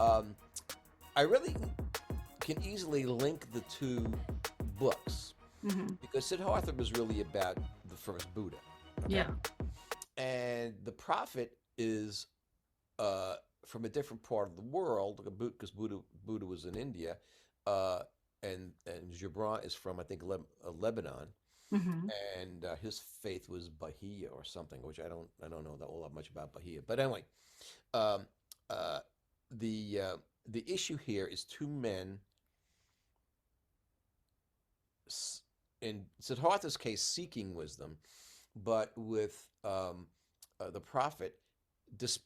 um, I really can easily link the two books Mm-hmm. because Siddhartha was really about the first Buddha. Okay, Yeah. and the prophet is uh, from a different part of the world because Buddha was in India, uh, and Gibran is from I think Lebanon, Mm-hmm. and his faith was Bahia or something, which I don't know that all that much about Bahia. But anyway, um, uh, the uh, the issue here is two men in Siddhartha's case seeking wisdom, but with the prophet,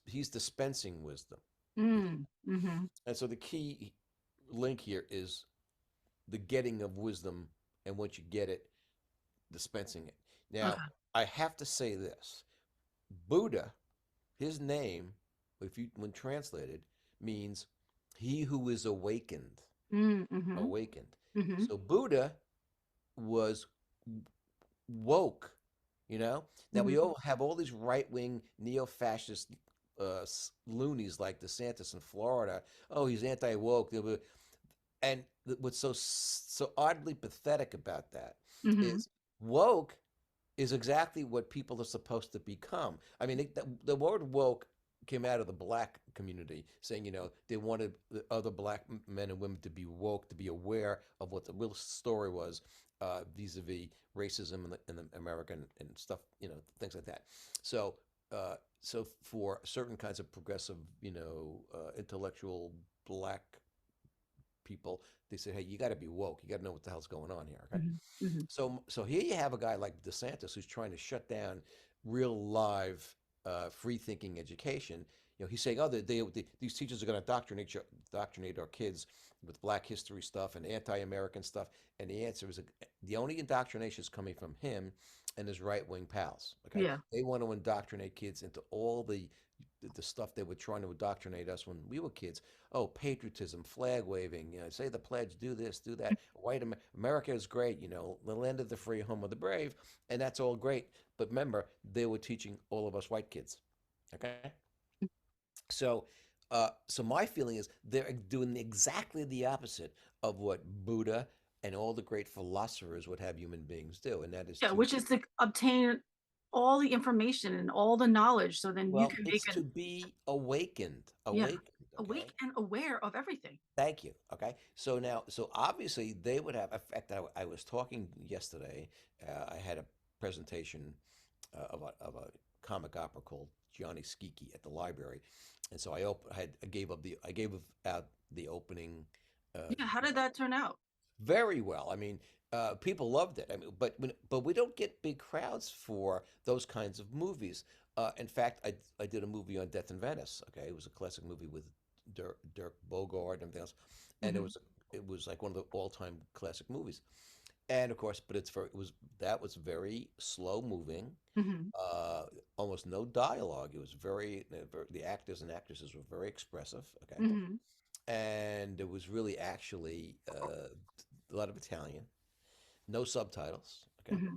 he's dispensing wisdom. Mm-hmm. And so the key link here is the getting of wisdom, and once you get it, dispensing it. Now, Okay. I have to say this: Buddha, his name, if you when translated, means he who is awakened. Mm-hmm. Awakened. Mm-hmm. So Buddha was woke. You know. Now we Mm-hmm. all have all these right wing neo fascist loonies like DeSantis in Florida. Oh, he's anti woke. And what's so oddly pathetic about that Mm-hmm. is woke is exactly what people are supposed to become. I mean, the word woke came out of the black community, saying they wanted the other black men and women to be woke, to be aware of what the real story was vis-a-vis racism in the American and stuff, things like that. So. So for certain kinds of progressive, intellectual black people, they said, hey, you got to be woke. You got to know what the hell's going on here. Okay. Mm-hmm. Mm-hmm. So here you have a guy like DeSantis who's trying to shut down real live free thinking education. He's saying, oh, these teachers are going to indoctrinate our kids with Black history stuff and anti-American stuff. And the answer is the only indoctrination is coming from him and his right-wing pals. Okay, Yeah. they want to indoctrinate kids into all the stuff they were trying to indoctrinate us when we were kids. Oh, patriotism, flag waving, say the pledge, do this, do that. America is great, the land of the free, home of the brave, and that's all great. But remember, they were teaching all of us white kids. Okay, so my feeling is they're doing exactly the opposite of what Buddha and all the great philosophers would have human beings do, and that is Yeah, to which is to obtain all the information and all the knowledge so then you well, can make it's to an be awakened, yeah, awakened. Okay. awake and aware of everything. Thank you. Okay. So obviously they would have. In fact, I was talking yesterday. I had a presentation of a comic opera called Johnny Skiki at the library, and so I gave out the opening. Uh, Yeah, how did that turn out? Very well. I mean, people loved it. I mean, but we don't get big crowds for those kinds of movies. In fact, I did a movie on Death in Venice. Okay, it was a classic movie with Dirk Bogarde and everything else, and Mm-hmm. it was like one of the all time classic movies. And of course, but that was very slow moving, Mm-hmm. uh, almost no dialogue. It was the actors and actresses were very expressive. Okay, Mm-hmm. and it was really actually a lot of Italian, no subtitles. Okay. Mm-hmm.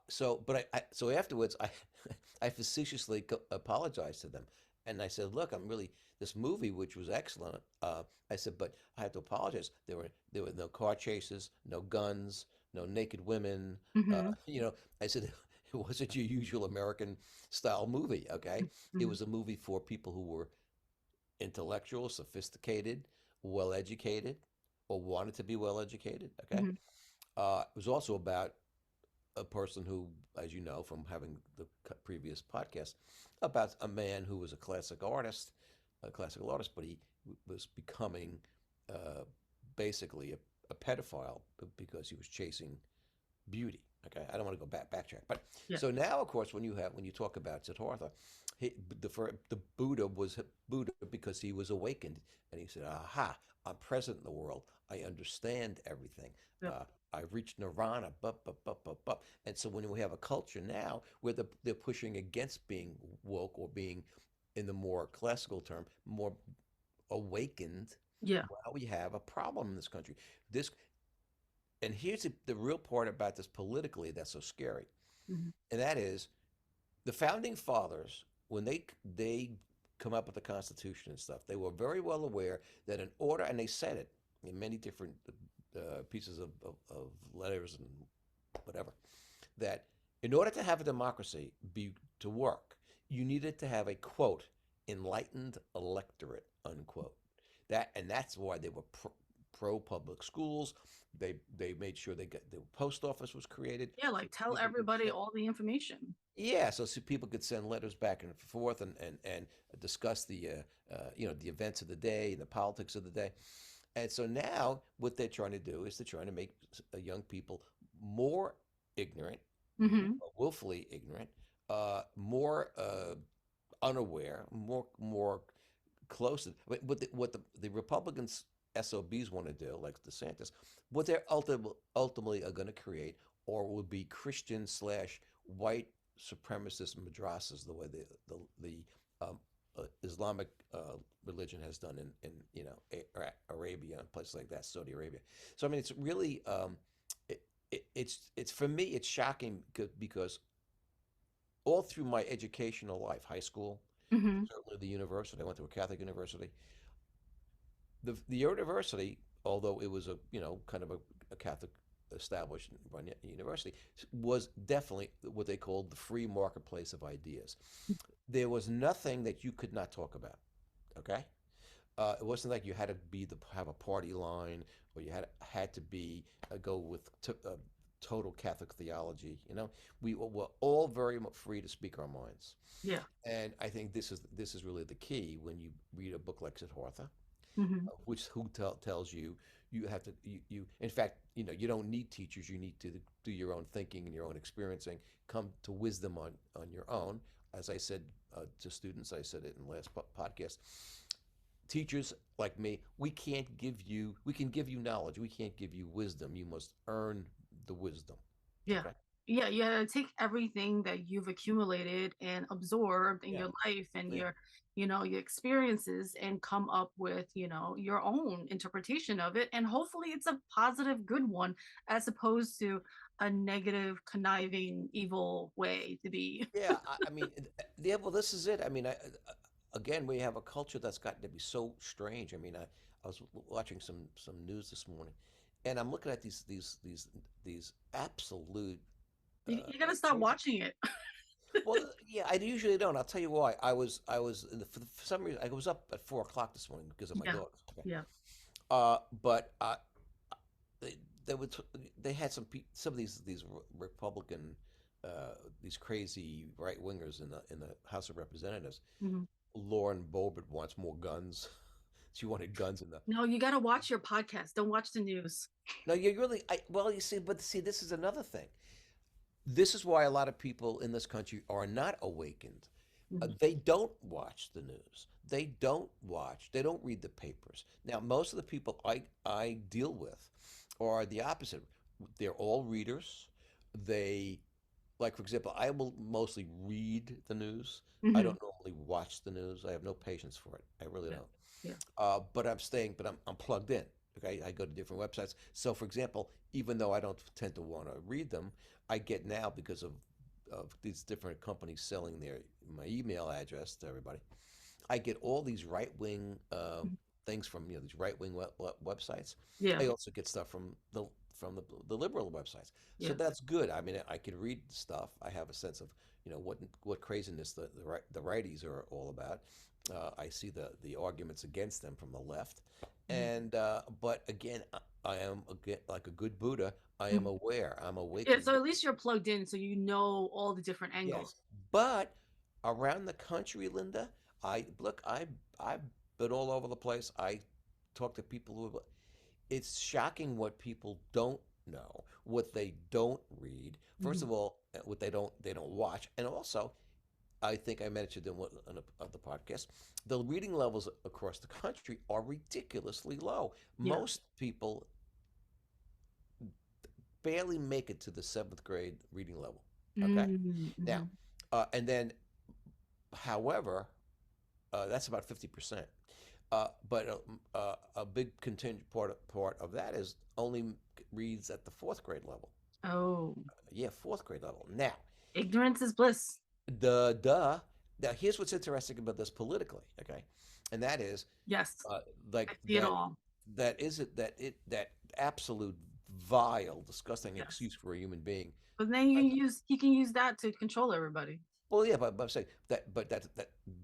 So afterwards, I facetiously apologized to them, and I said, "Look, I'm really this movie, which was excellent." I said, "But I have to apologize. There were no car chases, no guns, no naked women. Mm-hmm. You know," I said, "It wasn't your usual American style movie. Okay, it Mm-hmm. was a movie for people who were intellectual, sophisticated, well educated, or wanted to be well educated. Okay." Mm-hmm. It was also about a person who, as you know from having the previous podcast, about a man who was a classical artist, but he was becoming uh, basically a pedophile because he was chasing beauty. Okay, I don't want to go backtrack, but Yeah. so now, of course, when you talk about Siddhartha, the Buddha was Buddha because he was awakened, and he said, "Aha! I'm present in the world. I understand everything. Yep. Uh, I've reached nirvana." And so when we have a culture now where they're pushing against being woke or being, in the more classical term, more awakened, Yeah. well, we have a problem in this country. This and here's the real part about this politically that's so scary, Mm-hmm. and that is the founding fathers when they come up with the Constitution and stuff, they were very well aware that in order, and they said it in many different pieces of letters and whatever, that in order to have a democracy be to work, you needed to have a quote enlightened electorate unquote. That's why they were pro public schools. They made sure they got the post office was created Yeah, so like tell people could everybody send, all the information. yeah, so people could send letters back and forth and discuss the the events of the day and the politics of the day. And so now what they're trying to do is they're trying to make young people more ignorant, Hmm. willfully ignorant, more unaware, more close. What the Republicans SOBs want to do, like DeSantis, what they're ultimately are going to create, or will be Christian slash white supremacist madrasas, the way the Islamic religion has done in Arabia and places like that, Saudi Arabia. So I mean, it's really it's for me it's shocking because all through my educational life, high school, Hmm. certainly the university, I went to a Catholic university. The university, although it was a kind of a Catholic established run university, was definitely what they called the free marketplace of ideas. There was nothing that you could not talk about. Okay, it wasn't like you had to have a party line or you had to be go with total Catholic theology. We were all very free to speak our minds, Yeah. and I think this is really the key when you read a book like Siddhartha, Hmm. which tells you you have to in fact you don't need teachers, you need to do your own thinking and your own experiencing, come to wisdom on your own. As I said to students, I said it in the last podcast, teachers like me, we can give you knowledge, we can't give you wisdom, you must earn the wisdom. Yeah. Okay. Yeah, you gotta take everything that you've accumulated and absorbed in Yeah. your life and Yeah. your experiences and come up with, your own interpretation of it. And hopefully it's a positive, good one, as opposed to a negative, conniving, evil way to be. Yeah, I mean, yeah. Well, this is it. I mean, again, we have a culture that's gotten to be so strange. I mean, I was watching some news this morning, and I'm looking at these absolute You gotta stop crazy. watching it. Well, yeah, I usually don't. I'll tell you why. I was for some reason I was up at 4 o'clock this morning because of my Yeah. dogs. Okay, Yeah. but they they would they had some of these Republican these crazy right wingers in the House of Representatives. Mhm. Lauren Boebert wants more guns. She wanted guns in the. No, you gotta watch your podcast. Don't watch the news. No, you really. Well, you see, but see, this is another thing. This is why a lot of people in this country are not awakened. Mhm. They don't watch the news. They don't watch. They don't read the papers. Now, most of the people I deal with are the opposite. They're all readers. They like, for example, I will mostly read the news. I Mhm. don't normally watch the news. I have no patience for it. I really Yeah. don't. Yeah. But I'm plugged in. Okay, I go to different websites. So, for example, even though I don't tend to want to read them, I get now because of these different companies selling my email address to everybody. I get all these right wing Mhm. things from these right wing websites. Yeah. I also get stuff from the liberal websites. So Yeah. that's good. I mean, I can read stuff. I have a sense of what craziness the righties are all about. I see the arguments against them from the left, Mhm. and but again, I am again like a good Buddha. I am Mhm. aware. I'm Yeah, awakened. so at least you're plugged in, so you know all the different Yes, angles. but around the country, Linda, I look. I've been all over the place. I talk to people who. It's shocking what people don't know, what they don't read. First Mhm. of all, what they don't watch, and also, I think I mentioned in one of the podcast, the reading levels across the country are ridiculously low. Yeah. Most people barely make it to the seventh grade reading level. Okay, Mhm. now, Mhm. and then, however, that's about 50%. But a big contingent part of that is only reads at the fourth grade level. Oh, Yeah, fourth grade level. Now, ignorance is bliss. duh. Now, here's what's interesting about this politically, okay, and that is Yes, uh, I like see it all. that absolute vile, disgusting Yes. excuse for a human being. But then I, he can use that to control everybody. well, yeah, but I'm saying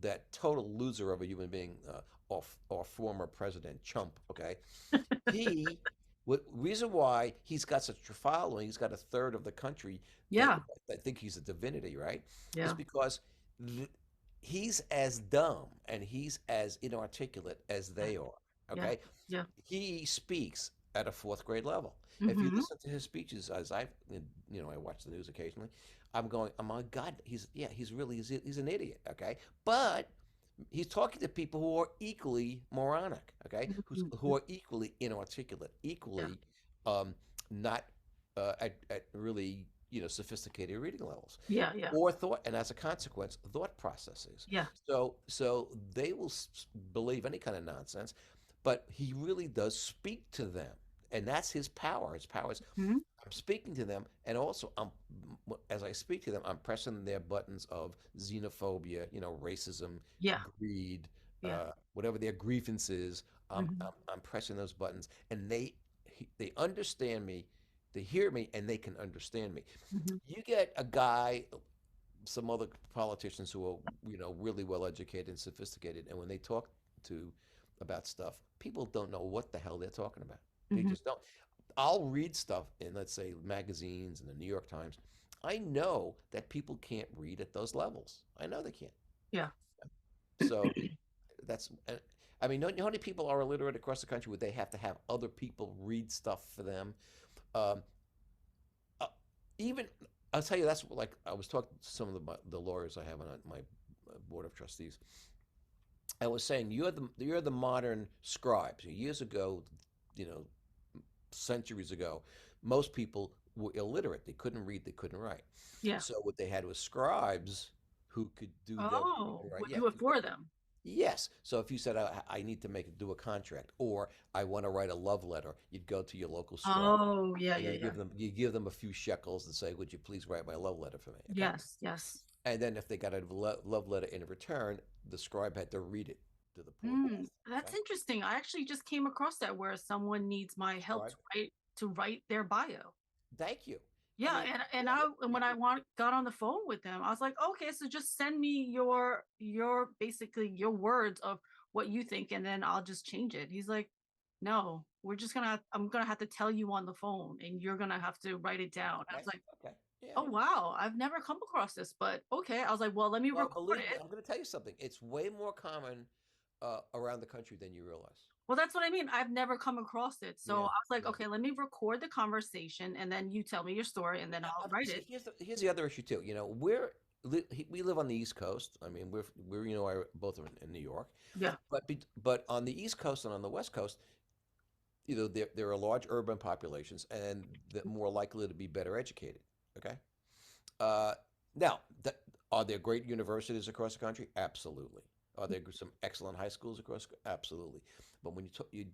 that total loser of a human being, or former president chump, okay, he, what reason why he's got such a following, he's got a third of the country that Yeah, that think he's a divinity, right? Is yeah. because th- he's as dumb and he's as inarticulate as Yeah, they are. yeah, Okay, yeah. he speaks at a fourth grade level. If you Mm-hmm. listen to his speeches, as I watch the news occasionally, I'm going, oh my God, he's an idiot. Okay, but he's talking to people who are equally moronic, okay, Mm-hmm. who are equally inarticulate, Yeah, equally not at really sophisticated reading levels, yeah, yeah, or thought, and as a consequence, thought processes. yeah. So they will believe any kind of nonsense, but he really does speak to them, and that's his power. His power is Hmm. I'm speaking to them, and also as I speak to them, I'm pressing their buttons of xenophobia, racism, Yeah, greed, yeah. whatever their grievance is. Hmm. I'm pressing those buttons, and they understand me, they hear me, and they can understand me. Hmm. You get a guy, some other politicians who are really well educated and sophisticated, and when they talk to about stuff, people don't know what the hell they're talking about. They Hmm. just don't. I'll read stuff in, let's say, magazines and the New York Times. I know that people can't read at those levels. I know they can't. Yeah. So that's, I mean, you know how many people are illiterate across the country where they have to have other people read stuff for them? Um, uh, even, I'll tell you, that's like, I was talking to some of the lawyers I have on my board of trustees. I was saying, you're the modern scribes. Years ago, you know, centuries ago, most people were illiterate. They couldn't read, they couldn't write. Yeah. So what they had was scribes who could do the reading Oh, and write. would Yeah. do it for them. Yes. So if you said, I need to do a contract, or I want to write a love letter, you'd go to your local scribe Oh, yeah, and yeah, yeah. you give them a few shekels and say, would you please write my love letter for me? Okay. Yes, yes. And then if they got a love letter in return, the scribe had to read it to the poor Mm, bastard. that's Okay. interesting. I actually just came across that where someone needs my help Scribe. to write their bio. Thank you. I Yeah, mean, and yeah, I and yeah. when I got on the phone with them, I was like, okay, so just send me your basically your words of what you think, and then I'll just change it. He's like, no, I'm gonna have to tell you on the phone, and you're gonna have to write it down. I Okay. was like, Okay. Yeah. oh wow, I've never come across this, but okay. I was like, well, let me Well, record believe me, it. I'm going to tell you something. It's way more common around the country than you realize. Well, that's what I mean. I've never come across it. So I Yeah. was like, Yeah. okay, let me record the conversation and then you tell me your story and then I'll write See, it. here's the other issue too. We live on the East Coast. I mean, we're both are in New York, Yeah. but on the East Coast and on the West Coast, there are large urban populations and that more likely to be better educated. Okay. Uh, now, are there great universities across the country? Absolutely. Are there some excellent high schools across? Absolutely. But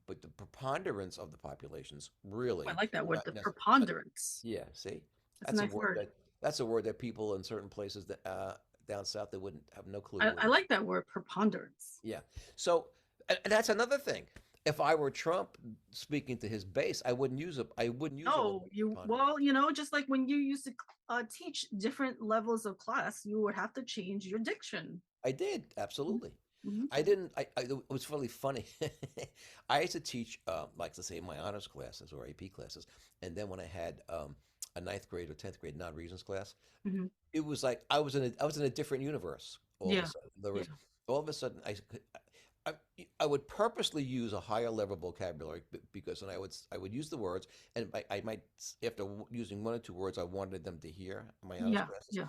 but the preponderance of the populations I really, like that word, not the necessarily. preponderance. Yeah. See, That's a that's a nice word word. that people in certain places that down south they wouldn't have no clue what I it is. like that word, preponderance. Yeah. So, and that's another thing. If I were Trump speaking to his base, I wouldn't use a word No, like you, preponderance. well, just like when you used to teach different levels of class, you would have to change your diction. I did, absolutely. Mhm. I didn't. It was really funny. I used to teach, like to say, my honors classes or AP classes, and then when I had a ninth grade or 10th grade non-reasons class, Mhm. it was like I was in a different universe all of a Yeah, sudden. There yeah, was all of a sudden I, I would purposely use a higher level vocabulary because when I would use the words, and I might, after using one or two words I wanted them to hear in my honors yeah, classes, yeah.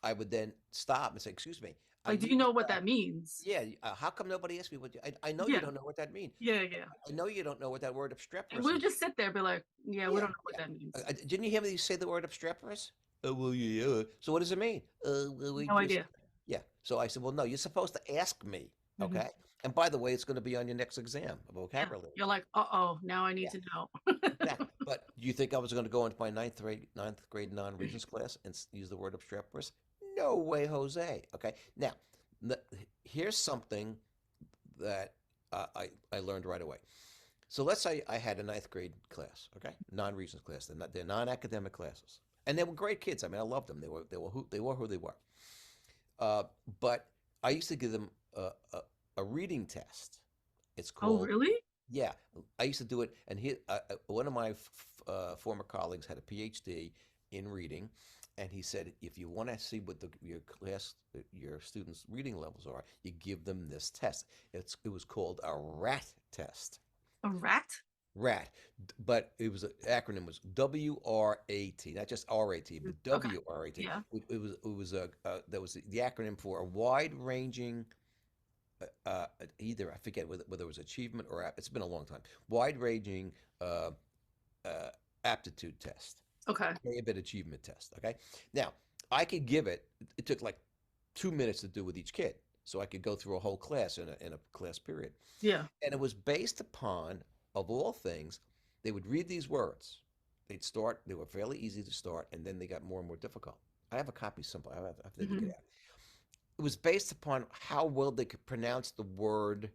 I would then stop and say, "Excuse me, I Like, do you know used what that means? yeah. How come nobody asked me what I know you Yeah, don't know what that means. yeah, yeah. I know you don't know what that word And obstreperous we'll means. just sit there, be like, yeah, we Yeah, don't know what yeah. that means. Didn't you hear me say the word obstreperous? Well, yeah. So what does it mean? Well, we No just idea. yeah. So I said, well, no, you're supposed to ask me, Mhm. okay? And by the way, it's going to be on your next exam, a Yeah, vocabulary you're exam. like, uh-oh, now I need Yeah, to know. exactly. But do you think I was going to go into my ninth grade non-reasons class and use the word obstreperous? No way, Jose. Okay. Now, N- Here's something that I learned right away. So let's say I had a ninth grade class, okay, non-reasons class. They're non-academic classes, and they were great kids. I mean, I loved them. They were who they were. Uh, but I used to give them a reading test. It's Oh, called, really? yeah. I used to do it, and one of my former colleagues had a PhD in reading, and he said if you want to see what your students' reading levels are, you give them this test. It was called a RAT test. A rat? RAT, but the acronym was WRAT, not just RAT, Mm, but okay. WRAT. Yeah. It was a that was the acronym for a wide-ranging, either I forget whether it was achievement or it's been a long time, wide-ranging uh, uh, aptitude test, Okay. a bit achievement test. Okay, now I could give it. It took like 2 minutes to do with each kid, so I could go through a whole class in a class period. Yeah. And it was based upon, of all things, they would read these words. They were fairly easy to start, and then they got more and more difficult. I have a copy simple. I have to dig it Hmm. out. It was based upon how well they could pronounce the word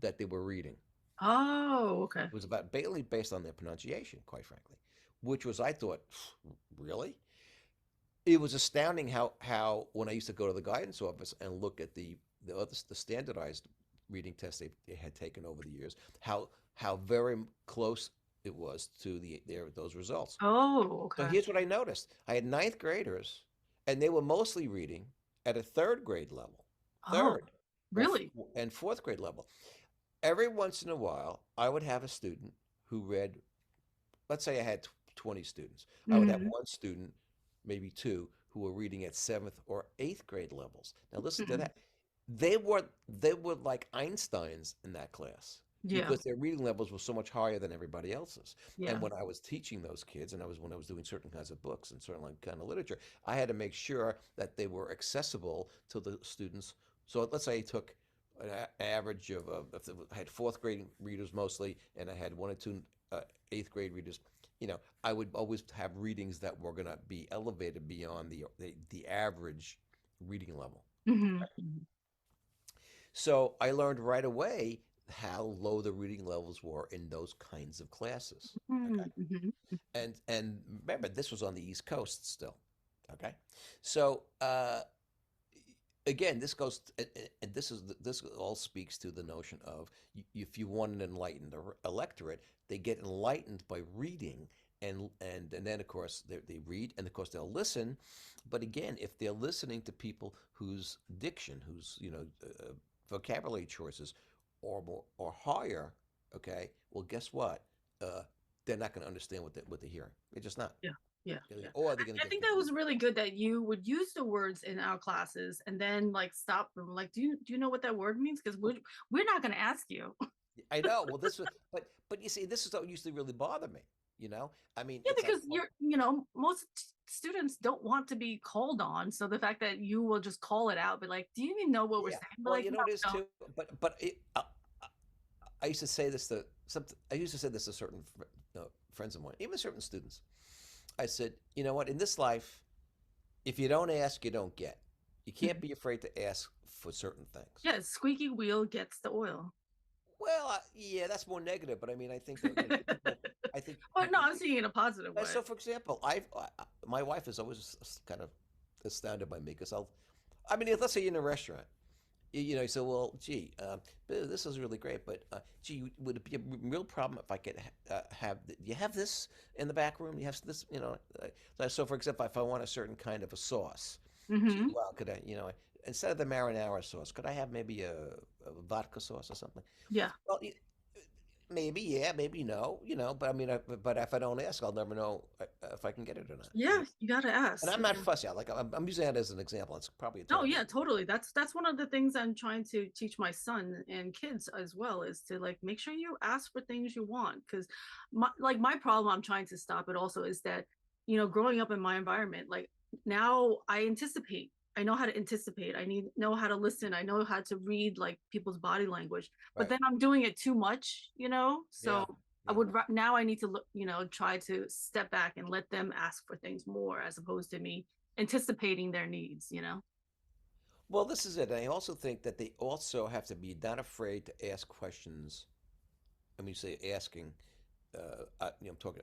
that they were reading. Oh, okay. It was about mainly based on their pronunciation, quite frankly, which was, I thought, really? It was astounding how when I used to go to the guidance office and look at the standardized reading tests they had taken over the years, how very close it was to those results. Oh, So okay. here's what I noticed: I had ninth graders, and they were mostly reading at a third grade level, Oh, third or really? and fourth grade level. Every once in a while, I would have a student who read. Let's say I had 20 students. I would have Hmm. one student, maybe two, who were reading at seventh or eighth grade levels. Now listen to Hmm. that. They were like Einsteins in that class Yeah. because their reading levels were so much higher than everybody else's. And Yeah. when I was teaching those kids, and when I was doing certain kinds of books and certain kind of literature, I had to make sure that they were accessible to the students. So let's say I took an average of, if I had fourth grade readers mostly, and I had one or two eighth grade readers. I would always have readings that were going to be elevated beyond the average reading level. Hmm. So I learned right away how low the reading levels were in those kinds of classes. Okay, Hmm. and remember, this was on the East Coast still. Okay, so again, and this all speaks to the notion of, if you want an enlightened electorate, they get enlightened by reading, and then of course they read, and of course they'll listen. But again, if they're listening to people whose diction, whose vocabulary choices are more or higher, okay, well, guess what? Uh, they're not going to understand what they're hearing. They're just not. Yeah. Yeah. Yeah. Or they're going to I get think that was confused. really good that you would use the words in our classes and then like stop them. Like, do you know what that word means? Because we're not going to ask you. I know. Well, this was, but you see, this is what used to really bother me. I mean, Yeah, it's like, because most students don't want to be called on. So the fact that you will just call it out, be like, do you even know what we're yeah. saying? Be Well, like, you know no, what it is we don't. too. I used to say this to I used to say this to certain friends of mine, even certain students. I said, you know what? In this life, if you don't ask, you don't get. You can't Mhm. be afraid to ask for certain things. Yeah, squeaky wheel gets the oil. Well, yeah, that's more negative, but I mean, I think that people. I think But no, people. I'm seeing it in a positive way. So, for example, my wife is always kind of astounded by me because I mean, let's say you're in a restaurant, you say, well, gee, this is really great, but gee, would it be a real problem if I could you have this in the back room? You have this, so for example, if I want a certain kind of a sauce, gee, Hmm. well, could I, instead of the marinara sauce, could I have maybe a vodka sauce or something? Yeah. Well, maybe, yeah, maybe no, but I mean, but if I don't ask, I'll never know if I can get it or not. Yeah, you gotta And ask. I'm not fussy. I'm using that as an example. It's probably a Oh terrible yeah, example. totally. That's one of the things I'm trying to teach my son and kids as well, is to like make sure you ask for things you want. Because my problem, I'm trying to stop it also, is that growing up in my environment, like now I anticipate. I know how to anticipate. I need know how to listen. I know how to read like people's body language. But Right. then I'm doing it too much. So Yeah. I Yeah. would now I need to look, try to step back and let them ask for things more as opposed to me anticipating their needs. Well, this is it. I also think that they also have to be not afraid to ask questions. I mean, you say asking. I'm talking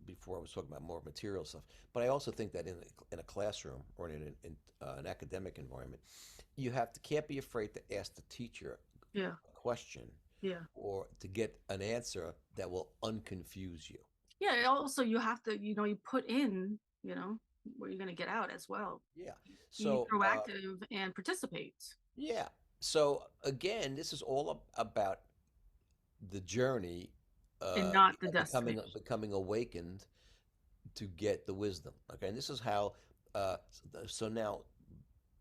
before I was talking about more material stuff, but I also think that in a classroom or in an academic environment, you have to can't be afraid to ask the teacher Yeah, a question yeah, or to get an answer that will unconfuse you. yeah. Also, you have to, you put in, what you're gonna get out as well. Yeah. Be So, proactive and participate, yeah. So again, this is all about the journey, and not the becoming destination. becoming awakened to get the wisdom. Okay, and this is how. So now,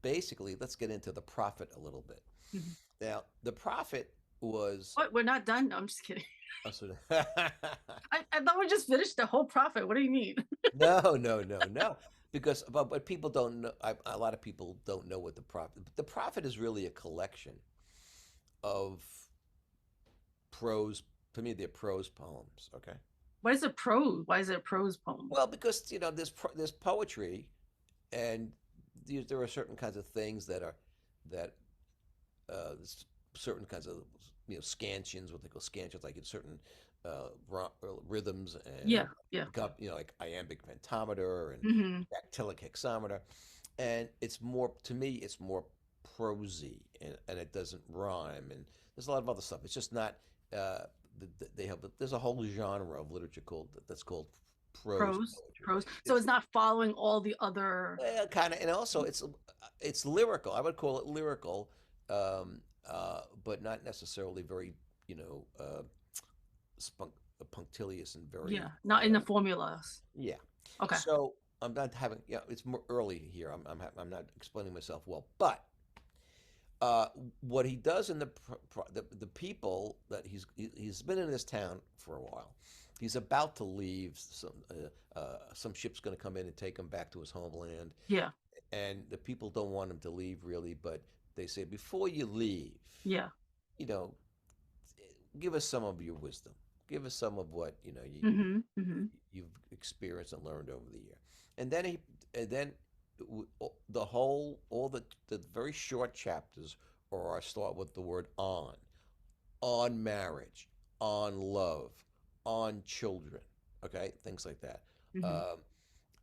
basically, let's get into the prophet a little bit. Mhm. Now, the prophet was. What? We're not done? No, I'm just kidding. Oh, so- I thought we just finished the whole prophet. What do you mean? no, no, no, no. Because, but people don't know. A lot of people don't know what the prophet. The prophet is really a collection of prose. To me, they're prose poems. Okay. Why is it prose? Why is it a prose poem? Well, because there's poetry, and there are certain kinds of things that certain kinds of scansions, what they call scansions, like in certain rhythms and Yeah, yeah. like iambic pentameter and Hmm. dactylic hexameter, and it's more to me it's more prosy and it doesn't rhyme and there's a lot of other stuff. It's just not. Uh, they have there's a whole genre of literature that's called prose Prose, poetry. prose. So It's it's not following all the other. kind of, and also it's lyrical. I would call it lyrical, but not necessarily very, you know, spunk, punctilious and Yeah, very, not in the formulas. yeah. Okay. So I'm not having, yeah, it's more early here. I'm not explaining myself well, but uh, what he does in the people that he's been in this town for a while. He's about to leave. Some ship's going to come in and take him back to his homeland, Yeah, and the people don't want him to leave really, but they say before you leave, yeah. you know, give us some of your wisdom. Give us some of what Mm-hmm. Mm-hmm. you've experienced and learned over the year. And then the whole all the very short chapters are start with the word on marriage, on love, on children, okay, things like that. Mm-hmm. Um,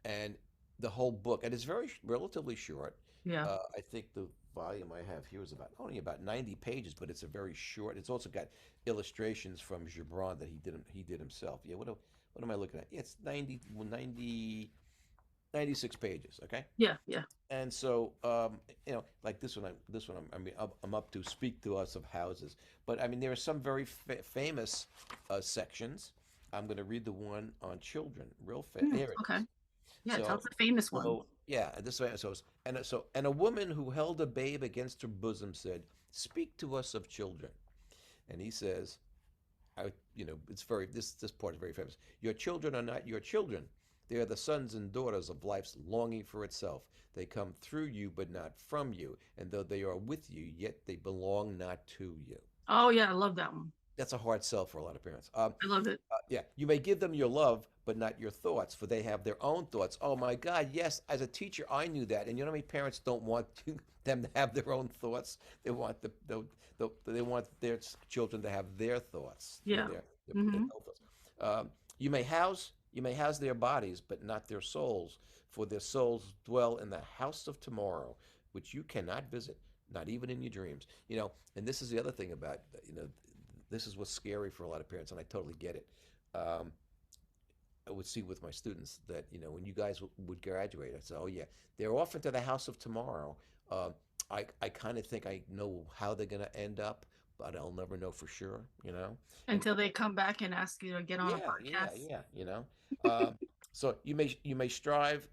and the whole book, and it's very relatively short. Yeah. I think the volume I have here is about only about 90 pages, but it's a very short. It's also got illustrations from Gibran that he did himself. Yeah, what am I looking at? Yeah, it's 96 pages. Okay, Yeah. Yeah. and so like I mean, I'm up to speak to us of houses, but I mean there are some very famous sections. I'm going to read the one on children. Here it Okay. is. Yeah. Tell us So, the famous one. yeah, this way. And a woman who held a babe against her bosom said, "Speak to us of children." And he says, it's very this part is very famous. Your children are not your children. They are the sons and daughters of life's longing for itself. They come through you, but not from you. And though they are with you, yet they belong not to you. Oh yeah, I love that one. That's a hard sell for a lot of parents. I love it. Yeah, you may give them your love, but not your thoughts, for they have their own thoughts. Oh my God, yes. As a teacher, I knew that, and you know how many parents don't want them to have their own thoughts. They want they want their children to have their thoughts, Yeah. their Mm-hmm. own thoughts. You may house their bodies, but not their souls, for their souls dwell in the house of tomorrow, which you cannot visit, not even in your dreams. And this is the other thing about this is what's scary for a lot of parents, and I totally get it. Um, I would see with my students that when you guys would graduate, I said, "Oh yeah, they're off into the house of tomorrow." Uh, I kind of think I know how they're going to end up, but I'll never know for sure. And Until they come back and ask you to get on a yeah, yeah, podcast. yeah. So you may strive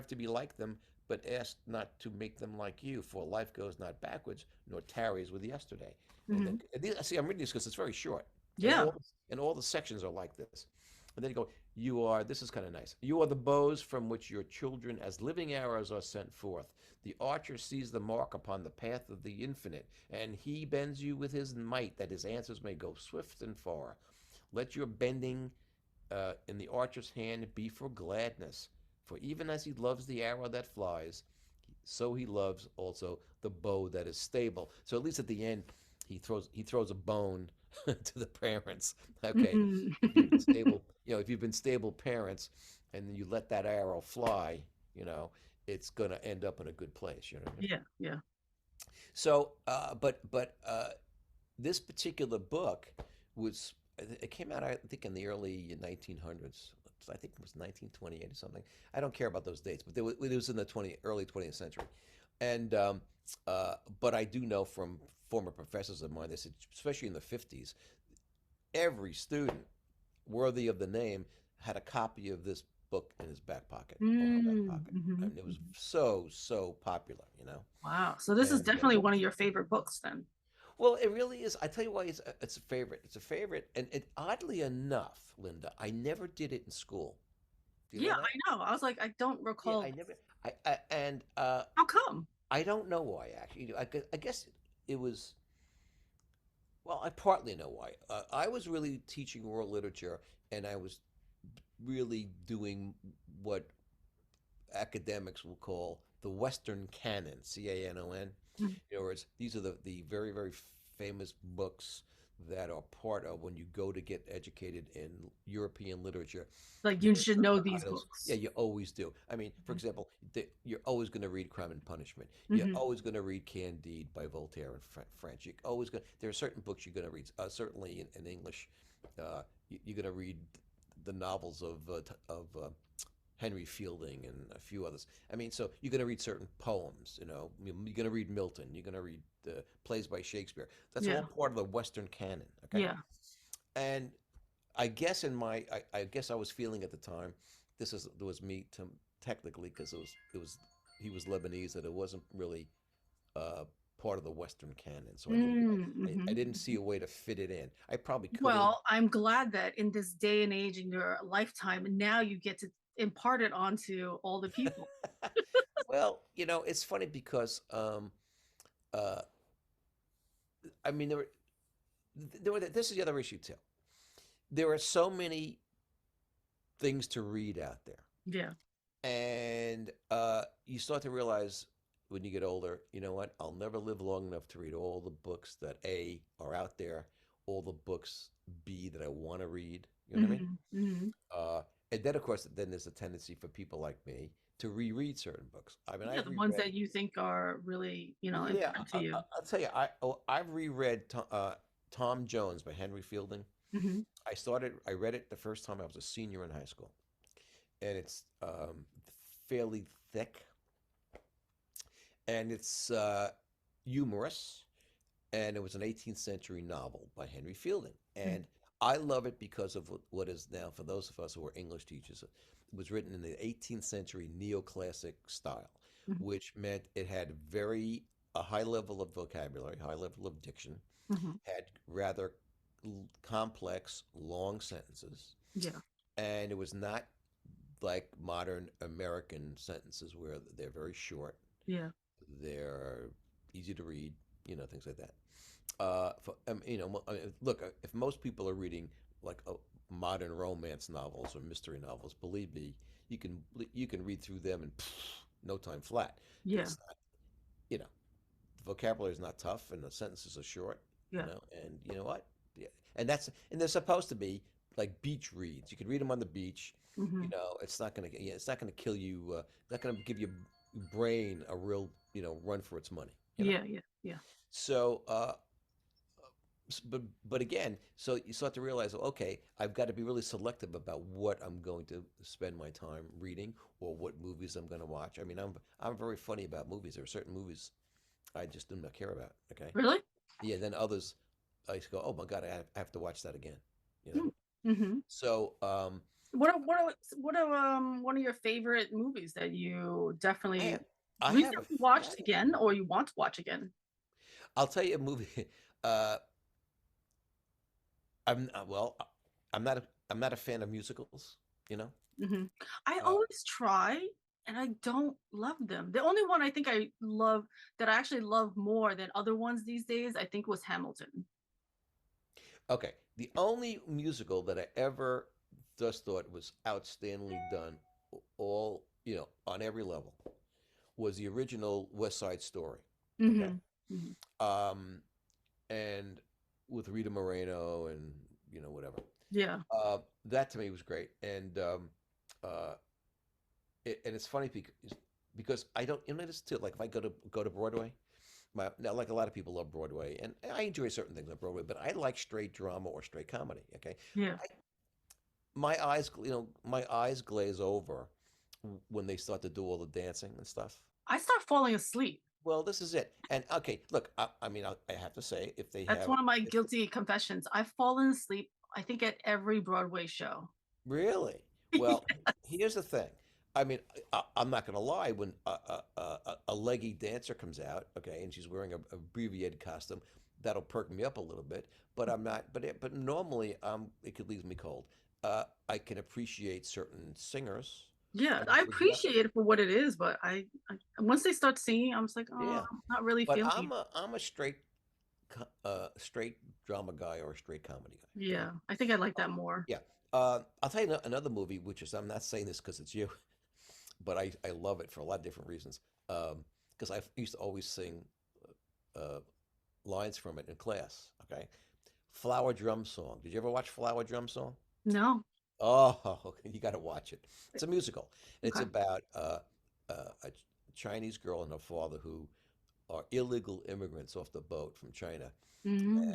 to be like them, but ask not to make them like you. For life goes not backwards, nor tarries with yesterday. Hmm. See, I'm reading this because it's very short, and Yeah. all the sections are like this. And then you go, you are. This is kind of nice. You are the bows from which your children, as living arrows, are sent forth. The archer sees the mark upon the path of the infinite, and he bends you with his might, that his answers may go swift and far. Let your bending in the archer's hand be for gladness, for even as he loves the arrow that flies, so he loves also the bow that is stable. So at least at the end, he throws a bone to the parents. Okay, Mhm. if you've been stable, if you've been stable parents, and then you let that arrow fly, it's gonna end up in a good place. You know what I mean? Yeah, yeah. So, but this particular book was it came out I think in the early 1900s. I think it was 1928 or something. I don't care about those dates, but it was in the early 20th century. And but I do know from former professors of mine, they said, especially in the 50s, every student worthy of the name had a copy of this book in his back pocket or her back Mm, pocket. I mhm, mean, it was mhm. so popular. Wow. So this is And definitely one of your favorite books then. well, it really is. I tell you why it's a favorite. It's a favorite, and oddly enough, Linda, I never did it in school. Do you know Yeah, that? I know. I was like, I don't Yeah, recall I this. never. And How come? I don't know why actually. I guess it was. Well, I partly know why. I was really teaching world literature, and I was really doing what academics will call the Western canon, Canon. Mhm. In other words, these are the very, very famous books that are part of when you go to get educated in European literature. Like There you are should certain know these titles. Yeah, books. you always do. I mean, for Mhm. example, you're always going to read Crime and Punishment. You're Mhm. always going to read Candide by Voltaire and French. You're always going. There are certain books you're going to read. Certainly in English, you're going to read the novels of Henry Fielding and a few others. I mean, so you're going to read certain poems, you're going to read Milton, you're going to read plays by Shakespeare. That's all Yeah. part of the Western canon, okay? Yeah. And I guess I guess I was feeling at the time, there was me technically because he was Lebanese, that it wasn't really uh, part of the Western canon, so Mm, I mhm, didn't see mhm. a way to fit it in. I probably could have. Well, I'm glad that in this day and age in your lifetime, now you get to impart it onto all the people. Well, it's funny because uh, I mean this is the other issue too. There are so many things to read out there, Yeah. and you start to realize when you get older, you know what? I'll never live long enough to read all the books that A are out there, all the books B that I want to read. You know what I mean? Hmm, hmm. Uh, and then, of course, then there's a tendency for people like me to reread certain books. I mean, Yeah, I've the ones reread. that you think are really, Yeah, important to you. I'll tell you, I've reread Tom Jones by Henry Fielding. Hmm. I read it the first time I was a senior in high school, and it's fairly thick, and it's humorous, and it was an 18th century novel by Henry Fielding, and I love it because of what is now, for those of us who are English teachers, it was written in the 18th century neoclassic style, Hmm. which meant it had a high level of vocabulary, high level of diction, Hmm. had rather complex, long sentences, Yeah. and it was not like modern American sentences where they're very short, Yeah. they're easy to read, things like that. I mean, look, if most people are reading like modern romance novels or mystery novels, believe me, you can you can read through them in no time flat because Yeah. it's not, the vocabulary is not tough and the sentences are short, Yeah. and you know what? Yeah. And they're supposed to be like beach reads. You can read them on the beach. Hmm. It's not gonna kill you. Not gonna give your brain a real, run for its money. Yeah. Yeah. Yeah. So, but again, so you start to realize, okay, I've got to be really selective about what I'm going to spend my time reading or what movies I'm going to watch. I mean, I'm very funny about movies. There are certain movies I just do not care about. Okay, Really? yeah. Then others, I just go, oh my god, I have to watch that again. You know. Mm-hmm. So, What are one of your favorite movies that you I definitely have, I have a, recently watched again or you want to watch again? I'll tell you a movie. Uh, well, I'm not a, I'm not a fan of musicals. You know. Hmm. I Uh, always try and I don't love them. The only one I think I love that I actually love more than other ones these days, I think was Hamilton. Okay, the only musical that I ever just thought was outstandingly done, all on every level, was the original West Side Story. Okay, Hmm. Hmm. um, and with Rita Moreno and whatever. Yeah. That to me was great, and uh, and it's funny because I don't notice too. Like if I go to Broadway, now like a lot of people love Broadway, and I enjoy certain things on Broadway, but I like straight drama or straight comedy. Okay, Yeah. I, my eyes glaze over when they start to do all the dancing and stuff. I start falling asleep. Well, this is it. And okay, look, I mean, I have to say, if they That's have, one of my if guilty confessions. I've fallen asleep, I think, at every Broadway show. really, well, here's the thing. I mean, I'm not going to lie. When a leggy dancer comes out, okay, and she's wearing a abbreviated costume, that'll perk me up a little bit. But I'm not. But normally, it could leave me cold. I can appreciate certain singers. I Yeah, mean, I for example, appreciate it for what it is, but I once they start singing, I'm just like, oh, yeah. I'm not really But feeling it. I'm a straight drama guy or a straight comedy guy. Okay. Yeah, I think I like that more. Yeah. I'll tell you another movie, which is I'm not saying this because it's you, but I love it for a lot of different reasons. Because I used to always sing uh, lines from it in class. Okay. Flower Drum Song. Did you ever watch Flower Drum Song? No. Oh, you got to watch it. It's a musical. It's Okay. about a Chinese girl and her father who are illegal immigrants off the boat from China, Hmm.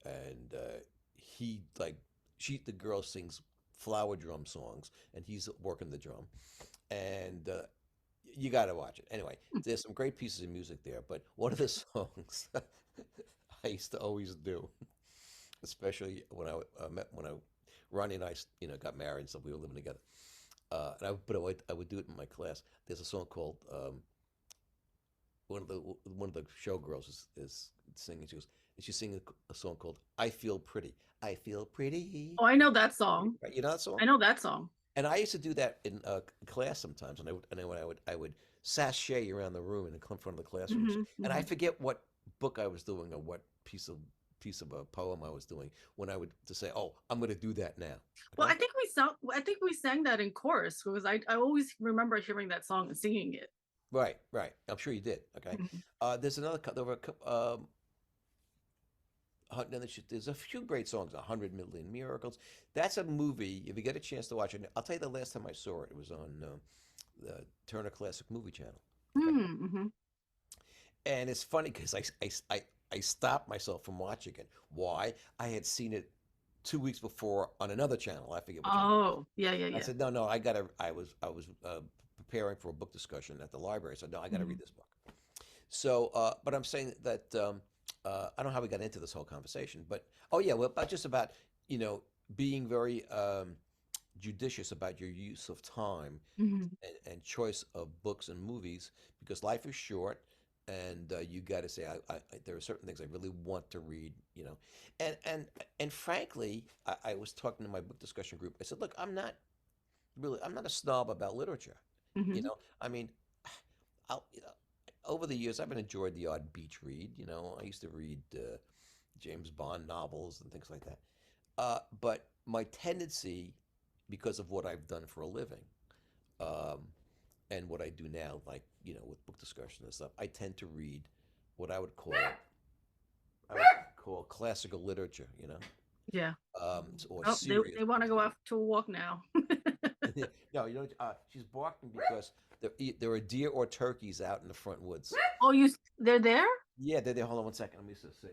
and he like the girl sings flower drum songs, and he's working the drum, and you got to watch it. Anyway, there's some great pieces of music there, but one of the songs I used to always do, especially when I met when I Ronnie and I got married and stuff. We were living together, but I would do it in my class. There's a song called one of the showgirls is singing. She's singing a song called "I Feel Pretty." I feel pretty. Oh, I know that song. Right? You know that song? I know that song. And I used to do that in class sometimes, and I would sashay around the room and in front of the classrooms, Hmm. and I Hmm. forget what book I was doing or what piece of a poem I was doing when I would to say, "Oh, I'm going to do that now." Well, Okay? I think we sang that in chorus because I always remember hearing that song and singing it. Right, right. I'm sure you did. Okay. Mhm. There's another. There were there's a few great songs. 100 Million Miracles. That's a movie. If you get a chance to watch it, I'll tell you the last time I saw it. It was on the Turner Classic Movie Channel. Okay, Mm-hmm. and it's funny because I stopped myself from watching it. Why? I had seen it 2 weeks before on another channel. I forget which one. Oh, yeah, yeah, I yeah. said, no, no, I gotta. I was preparing for a book discussion at the library. So no, I gotta read Mhm. this book. So, but I'm saying that I don't know how we got into this whole conversation, but oh yeah, well, about you know being very judicious about your use of time Mhm. and choice of books and movies because life is short, and you got to say, there are certain things I really want to read, and frankly, I was talking to my book discussion group. I said, look, I'm not a snob about literature, you Mhm. know. I mean, I'll, over the years, I've enjoyed the odd beach read. I used to read James Bond novels and things like that. But my tendency, because of what I've done for a living, um, and what I do now, like with book discussion and stuff, I tend to read what I would call classical literature. Yeah. Or Oh, serious they want to go literature. out to a walk now. No, she's barking because there are deer or turkeys out in the front woods. Oh, they're there? Yeah, they're there. Hold on one second. Let me just see.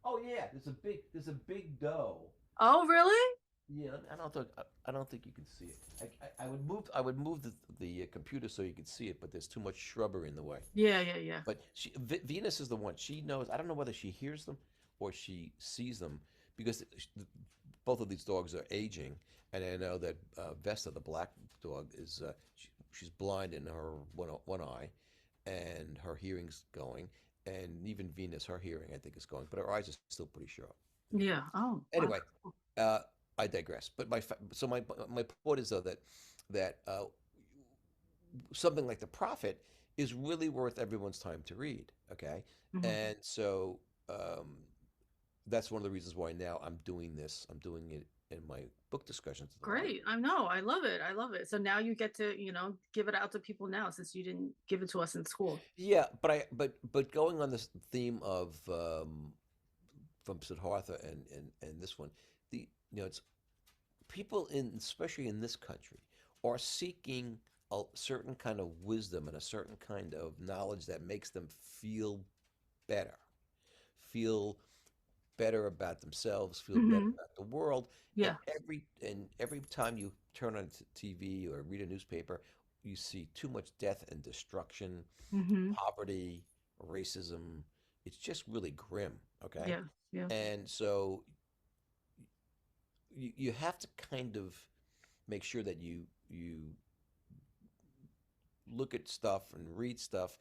Oh yeah, there's a big doe. Oh, really? Yeah, I don't think you can see it. I would move the computer so you could see it, but there's too much shrubbery in the way. Yeah, yeah, yeah. But Venus is the one. She knows. I don't know whether she hears them or she sees them because both of these dogs are aging, and I know that Vesta, the black dog, she's blind in her one eye, and her hearing's going, and even Venus, her hearing I think is going, but her eyes are still pretty sharp. Yeah. Oh, wow. Anyway, uh, I digress. But my point is though that something like The Prophet is really worth everyone's time to read. Okay, Mhm. and so that's one of the reasons why now I'm doing this. I'm doing it in my book discussions at the Great. library. I know. I love it. I love it. So now you get to, give it out to people now since you didn't give it to us in school. Yeah, but going on this theme of from Siddhartha and this one, it's people in especially in this country are seeking a certain kind of wisdom and a certain kind of knowledge that makes them feel better, feel better about themselves, feel better Hmm. about the world. And Yeah. every time you turn on TV or read a newspaper, you see too much death and destruction, Hmm. poverty, racism. It's just really grim, okay? Yeah. Yeah. And so you have to kind of make sure that you look at stuff and read stuff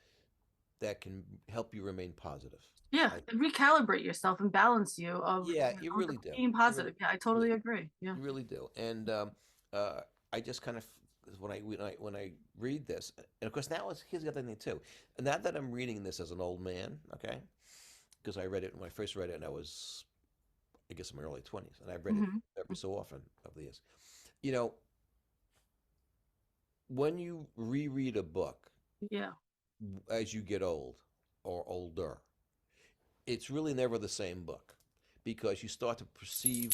that can help you remain positive. Yeah. I And recalibrate yourself and balance you of, Yeah, you the really do. being You really, positive. Yeah, I yeah, totally agree. Yeah. you really do. And I just kind of when I read this, and of course now here's the other thing too. Now that I'm reading this as an old man, okay, because I read it when I first read it, and I was I guess in my early 20s, and I've read it Hmm. every so often over the years. You know, when you reread a book Yeah. as you get old or older, it's really never the same book because you start to perceive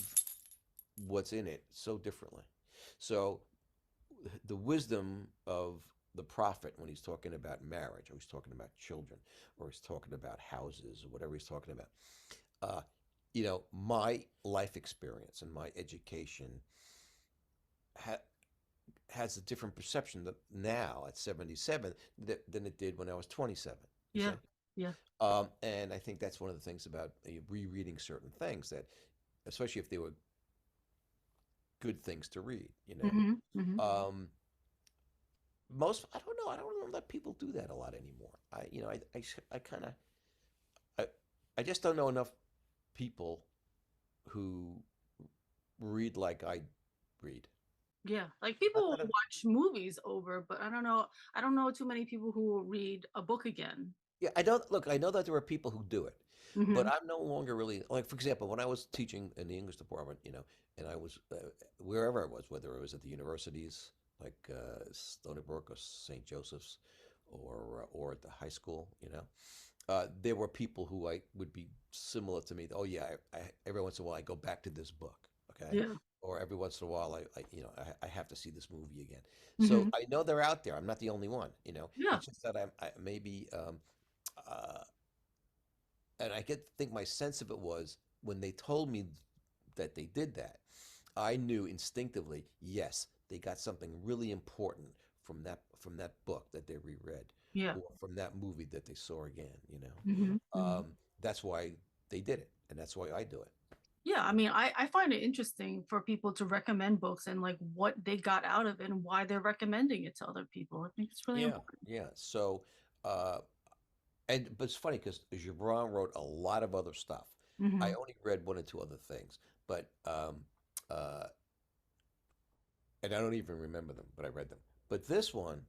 what's in it so differently. So the wisdom of the prophet when he's talking about marriage or he's talking about children or he's talking about houses or whatever he's talking about, uh, my life experience and my education ha- has a different perception that now at 77 than it did when I was 27. You Yeah. see? Yeah. And I think that's one of the things about rereading certain things that, especially if they were good things to read, Hmm. Hmm. Um, I don't know that people do that a lot anymore. I kind of, I, I just don't know enough people who read like I read. Yeah. Like Not people will that watch movies over, but I don't know. I don't know too many people who will read a book again. Yeah, I don't look. I know that there are people who do it, but Hmm. I'm no longer really like. For example, when I was teaching in the English department, and I was wherever I was, whether it was at the universities like Stony Brook or St. Joseph's, or at the high school, there were people who I would be similar to me. Oh yeah, every once in a while I go back to this book, okay, Yeah. or every once in a while I have to see this movie again. So Hmm. I know they're out there. I'm not the only one. Yeah. It's just that I maybe. Uh, and I get to think my sense of it was when they told me that they did that, I knew instinctively, yes, they got something really important from that book that they reread, Yeah. or from that movie that they saw again. Hmm. Hmm. That's why they did it, and that's why I do it. Yeah, I mean, I find it interesting for people to recommend books and like what they got out of it and why they're recommending it to other people. I think it's really Yeah, important. yeah. So, uh, but it's funny because Gibran wrote a lot of other stuff. I Hmm. only read one or two other things, but uh, and I don't even remember them, but I read them. But this one,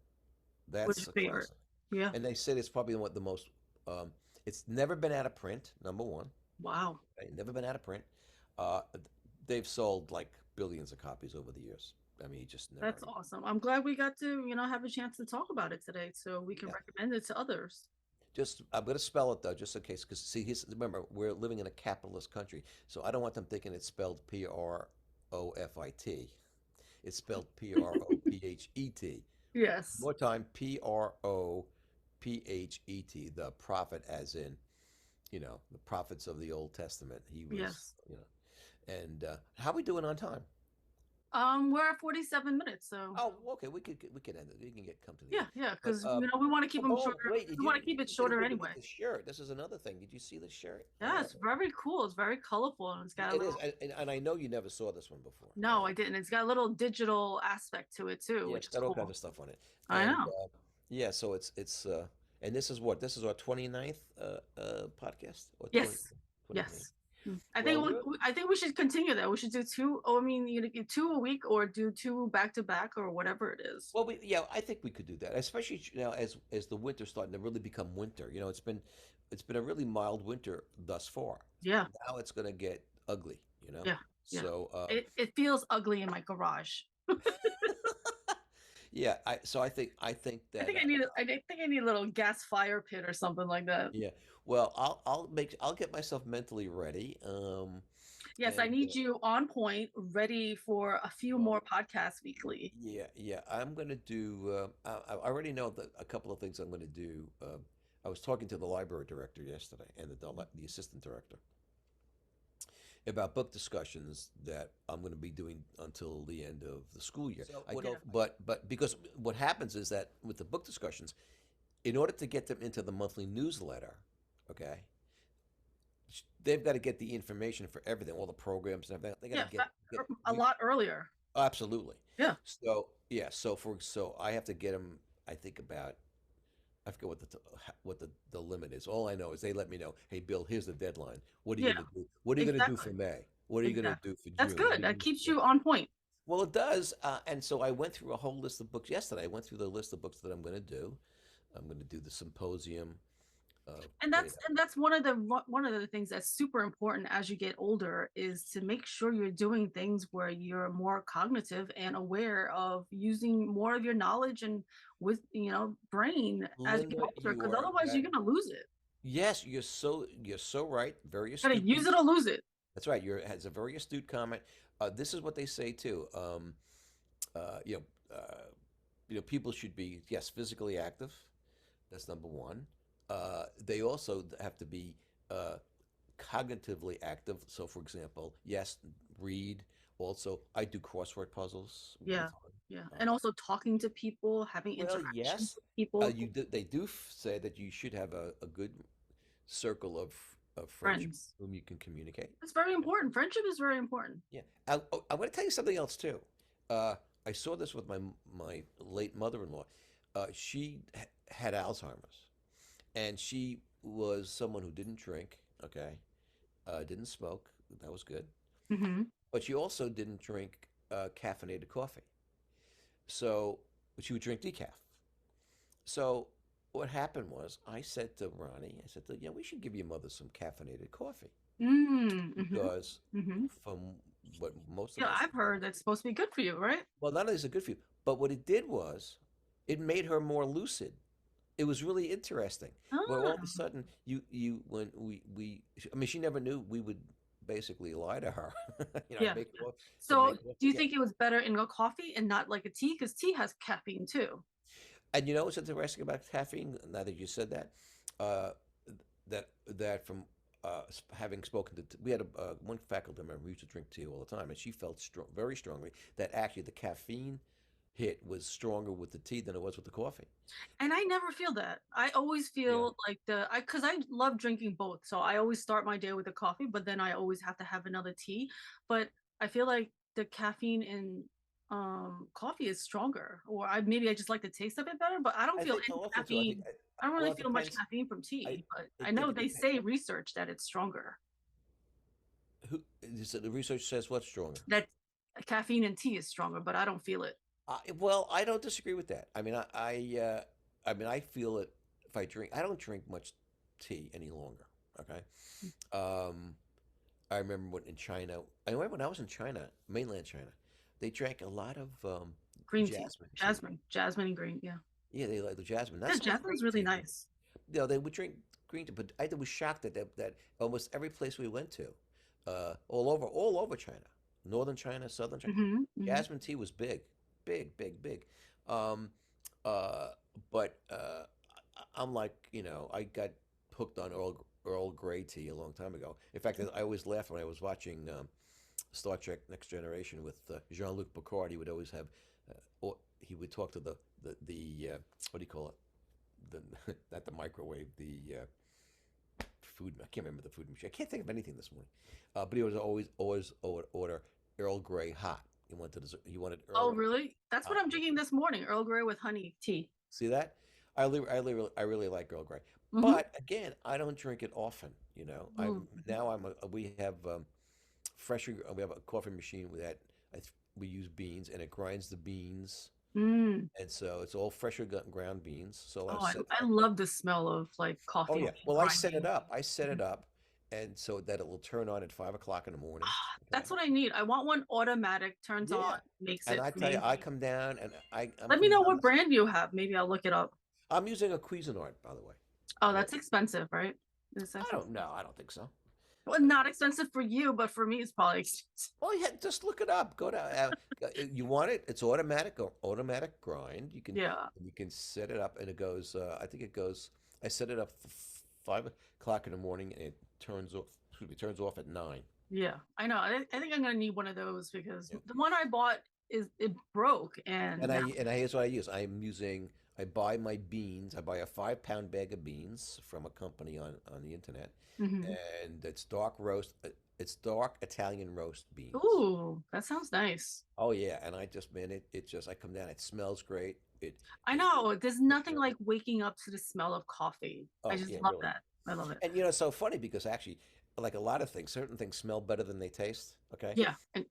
What's that's your a favorite? classic. Yeah. And they said it's probably the most. It's never been out of print. Number one, Wow. right? Never been out of print. Uh, they've sold like billions of copies over the years. I mean, just never. That's awesome. I'm glad we got to, have a chance to talk about it today so we can Yeah. recommend it to others. Just I'm going to spell it though, just in case, because see, remember we're living in a capitalist country, so I don't want them thinking it's spelled Profit. It's spelled Prophet. Yes. More time, Prophet. The prophet, as in, the prophets of the Old Testament. He was, Yes. And how we doing on time? We're at 47 minutes, so Oh, okay. We could end it. We can come to the yeah, end. yeah, But because we want to keep them shorter. wait, We want to keep you it didn't say a shorter word anyway. about the shirt. This is another thing. Did you see the shirt? Yeah, it's very cool. It's very colorful and it's got a It is, little. and I know you never saw this one before. No, I didn't. It's got a little digital aspect to it too, Yeah, which it's is got all kinds cool. of stuff on it, I and know. yeah, so it's and this is what this is our 29th podcast or 20 Yes. 29th. Yes. I think Well, we're I think we should continue that. We should do two. Oh, I mean, get two a week or do two back to back or whatever it is. Well, yeah, I think we could do that, especially now as the winter's starting to really become winter. It's been a really mild winter thus far. Yeah. Now it's going to get ugly. Yeah. Yeah. So It feels ugly in my garage. yeah, I think I that think I need a little gas fire pit or something like that. yeah. Well, I'll get myself mentally ready. Yes, I And need you on point, ready for a few well, more podcasts weekly. yeah, I'm gonna do. I already know that a couple of things I'm gonna do. I was talking to the library director yesterday and the assistant director about book discussions that I'm going to be doing until the end of the school year. So I what? told, but because what happens is that with the book discussions, in order to get them into the monthly newsletter, okay, they've got to get the information for everything, all the programs and everything. They got to Yeah, get a we lot earlier. absolutely. Yeah. So yeah, so I have to get them. I think about I forget what the limit is. All I know is they let me know, hey Bill, here's the deadline. What are you Yeah, gonna do? What are you gonna do exactly. for May? What are you gonna Exactly. do for That's June? What good. are you That gonna do keeps for you on point. well, it does. And so I went through a whole list of books yesterday. I went through the list of books that I'm going to do. I'm going to do the symposium. And Wait, that's one of the things that's super important as you get older is to make sure you're doing things where you're more cognitive and aware of using more of your knowledge and with brain as you get Linda, older, you because are otherwise you're gonna lose it. yes, you're so right. Very You gotta astute. use it or lose it. That's right. You're has a very astute comment. This is what they say too. Uh, you know, people should be yes physically active. That's number one. They also have to be uh, cognitively active. So, for example, yes, read. Also, I do crossword puzzles all the Yeah, time. yeah, and Uh, also talking to people, having well, interactions yes, with people, they do say that you should have a good circle of friends friends. whom you can communicate. It's very important. Friendship is very important. Yeah, I want to tell you something else too. Uh, I saw this with my late mother-in-law. She had Alzheimer's, and she was someone who didn't drink. Okay, didn't smoke. That was good. Hmm. But she also didn't drink caffeinated coffee. So she would drink decaf. So what happened was I said to Ronnie, I said, yeah, we should give your mother some caffeinated coffee Mm-hmm. because Hmm. from what most of Yeah, us, I've heard that's supposed to be good for you, right? well, not only is it good for you, but what it did was it made her more lucid. It was really interesting. Where all of a Ah, sudden you when we I mean she never knew we would basically lie to her. I'd yeah. I'd So, make her do you forget. think it was better in a coffee and not like a tea? Because tea has caffeine too. And you know what's interesting about caffeine? Now that you said that, uh, that from having spoken to, we had one faculty member who used to drink tea all the time, and she felt very strongly that actually the caffeine hit was stronger with the tea than it was with the coffee. And I never feel that. I always Yeah. feel like because I love drinking both. So I always start my day with a coffee, but then I always have to have another tea. But I feel like the caffeine in coffee is stronger, or maybe I just like the taste of it better. But I don't I feel think any also too. I think caffeine. I don't really well, it feel much depends. caffeine from I tea, but I think know it they depends. say research that it's stronger. Who is it, the research says what's stronger? That caffeine in tea is stronger, but I don't feel it. Well, I don't disagree with that. I mean, I mean, I feel it if I drink. I don't drink much tea any longer. Okay. Um, I remember when in China. I remember when I was in China, mainland China, they drank a lot of Green tea, jasmine tea. jasmine and green. Yeah, Yeah, they like the jasmine. Not yeah, so much jasmine's green really tea. nice. They would drink green tea, but I was shocked that almost every place we went to, all over China, northern China, southern China, Hmm. Hmm. jasmine tea was big, big, big, big. Um, uh, but I'm like, I got hooked on Earl Grey tea a long time ago. In fact, I always laugh when I was watching Star Trek: Next Generation with Jean-Luc Picard. He would always have, he would talk to the what do you call it? The not the microwave, the food. I can't remember the food machine. I can't think of anything this morning. But he was always order Earl Grey hot. He wanted Oh, Earl Grey really? That's what hot. I'm drinking this morning. Earl Grey with honey tea. See that? I really like Earl Grey. Hmm. But again, I don't drink it often. I'm Mm. now we have fresher. We have a coffee machine that we use beans and it grinds the beans, Mm. and so it's all fresher ground beans. So Oh, I've set I that. love the smell of like Oh coffee yeah. being Well, I set it grinding. up. I set it Mhm. up, and so that it will turn on at 5 o'clock in the morning. Okay. That's what I need. I want one automatic, turns on, Yeah. makes And it I for tell you, me. I come down and I'm Let me coming know down. what brand you have. Maybe I'll look it up. I'm using a Cuisinart, by the way. Oh, Okay. that's expensive, right? It's I expensive. don't know. I don't think so. Well, not expensive for you, but for me, it's probably expensive. Well, yeah, just look it up. Go to you want it? It's automatic or automatic grind. Yeah, You can set it up, and it goes. I think it goes. I set it up for 5 o'clock in the morning, and it turns off. Excuse me, turns off at 9. yeah. I know. I think I'm gonna need one of those because Yeah. the one I bought is it broke, and now. Here's what I use. I'm using. I buy my beans. I buy a 5 pound bag of beans from a company on the internet, Mhm. and it's dark roast. It's dark Italian roast beans. Ooh, that sounds nice. Oh yeah, and I just man, it just I come down. It smells great. I It know. There's it nothing like waking up to the smell of coffee. I oh just yeah, love really. that. I love it. And you know, it's so funny because actually, like a lot of things, certain things smell better than they taste. Okay, Yeah, and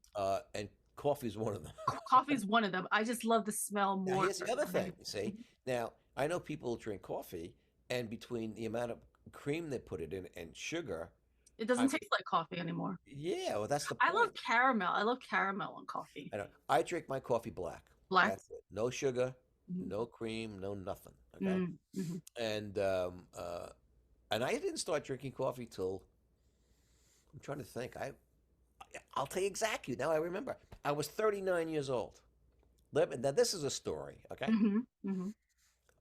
and coffee is one of them. coffee is one of them. I just love the smell Now more here's the other than thing. anything. See, Mhm. now I know people drink coffee, and between the amount of cream they put it in and sugar, It I doesn't taste like coffee anymore. yeah, well that's the I love point. caramel. I love caramel on coffee. I know. I drink my coffee black. Black. That's it. No sugar, Mhm. no cream, no nothing. Okay, Mm, mhm. and and I didn't start drinking coffee till I'm trying to think. I'll tell you exactly. Now I remember. I was 39 years old. Now this is a story. Okay. Mhm. Mhm.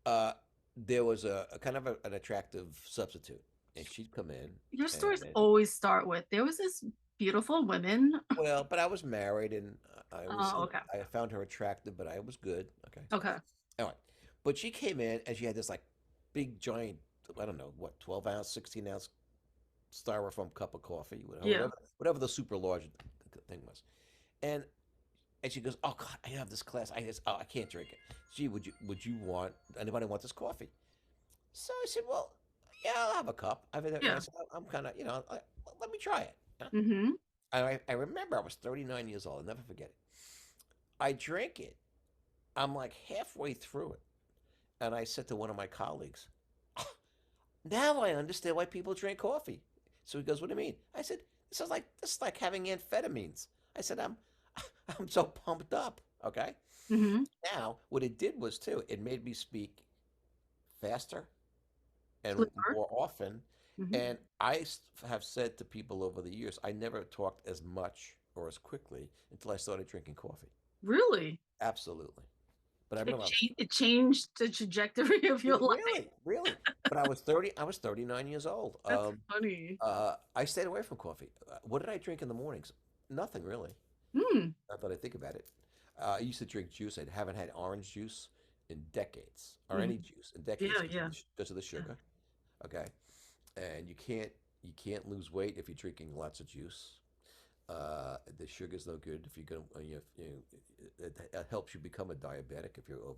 Uh, there was a kind of an attractive substitute, and she'd come in, Your stories and always start with there was this beautiful woman. well, but I was married, and I was Oh, okay. I found her attractive, but I was good. Okay. Okay. All right. But she came in, and she had this like big giant. I don't know what 12 ounce, 16 ounce styrofoam cup of coffee, Yeah. whatever the super large thing was. And she goes, "Oh God, I have this class. I can't drink it. Gee, would you want anybody want this coffee?" So I said, "Well, yeah, I'll have a cup." I Yeah. said, "I'm kind of, let me try it." Yeah. Mhm. And I remember I was 39 years old. I'll never forget it. I drank it. I'm like halfway through it, and I said to one of my colleagues, "Now I understand why people drink coffee." So he goes, "What do you mean?" I said, "This is like having amphetamines." I said, I'm so pumped up." Okay. Mhm. Now, what it did was too, it made me speak faster and Flipper. more often. Mhm. And have said to people over the years, I never talked as much or as quickly until I started drinking coffee. Really? Absolutely. But I It remember I was changed. It changed the trajectory of your life. really, really. But I was 30. I was 39 years old. That's funny. I stayed away from coffee. What did I drink in the mornings? Nothing really. Hmm. Not that I think about it. I used to drink juice. I haven't had orange juice in decades, or any Mhm. juice in decades Yeah. because Yeah. because of the Yeah. sugar. Okay, and you can't lose weight if you're drinking lots of juice. The sugar's no good if you're gonna it helps you become a diabetic if you're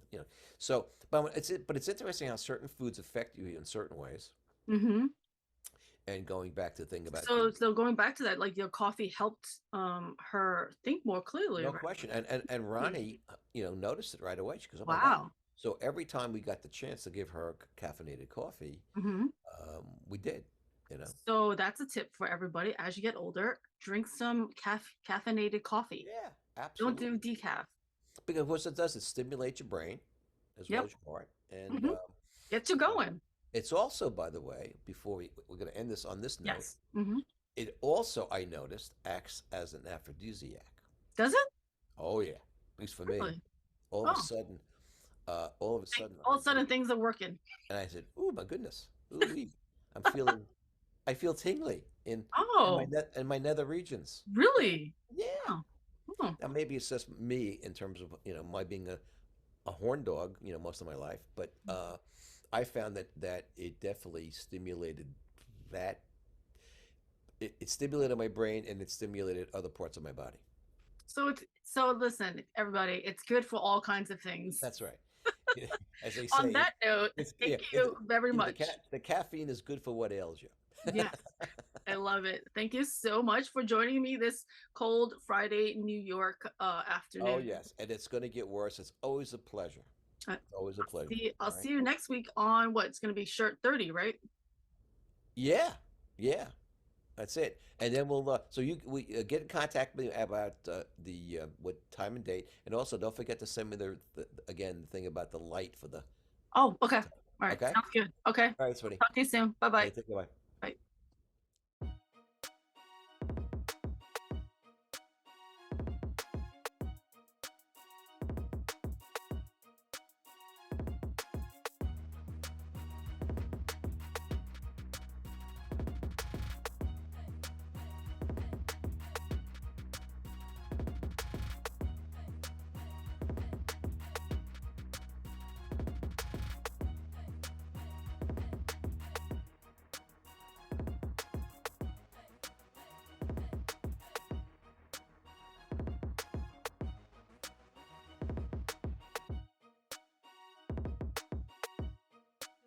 So, but it's interesting how certain foods affect you in certain ways. Mhm. And going back to the thing about So going back to that, like your coffee helped her think more clearly, no right? question, and Hmm. Ronnie, noticed it right away. She goes, "Oh my God!" Wow. So every time we got the chance to give her caffeinated coffee, Hmm. we did. You know. So that's a tip for everybody. As you get older, drink some caffeinated coffee. Yeah, Don't do absolutely. decaf. Because what it does is stimulate your brain as well Yep. as your heart, and Hmm. Get you uh, going. it's also, by the way, before we're going to end this on this note, Yes. Hmm. it also I noticed acts as an aphrodisiac. Does it Oh yeah, at least for me. really? All of a Oh, sudden, all of a sudden, all of a sudden things are working. and I said, "Ooh, my goodness, ooh wee, I'm feeling, I feel tingly Oh, in my nether regions." really? Yeah. Oh, oh. Now maybe it's just me in terms of my being a horn dog, most of my life, but I found that it definitely stimulated that. It stimulated my brain and it stimulated other parts of my body. So listen, everybody, it's good for all kinds of things. That's right. As they On say, that note, it's thank yeah, you very much. the caffeine is good for what ails you. Yes, I love it. Thank you so much for joining me this cold Friday New York Oh afternoon. yes, and it's going to get worse. It's always a pleasure. Uh, It's always a pleasure. I'll All right. see you next week on what it's going to be shirt 30, right? Yeah, yeah. That's it. And then so we get in contact with me about the what time and date, and also don't forget to send me the thing about the light for the. Oh, okay. All right. Okay. Sounds good. Okay. All right, sweetie. Talk to you soon. Bye Hey, bye. take care. Bye. Bye.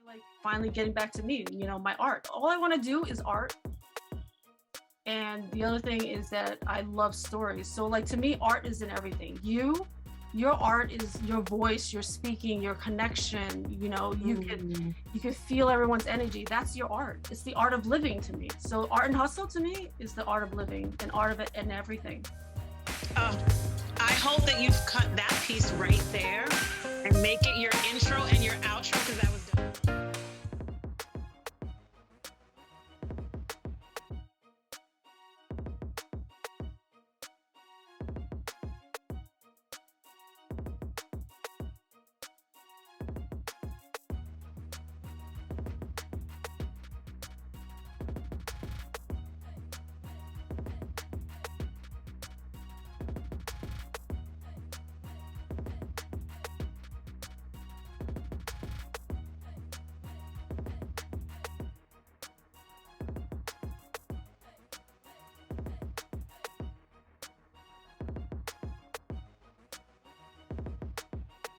Like finally getting back to me, my art. All I want to do is art. And the other thing is that I love stories. So like to me, art is in everything. Your art is your voice, your speaking, your connection, you can feel everyone's energy. That's your art. It's the art of living to me. So art and hustle to me is the art of living and art of it and everything. I hope that you've cut that piece right there and make it your intro and your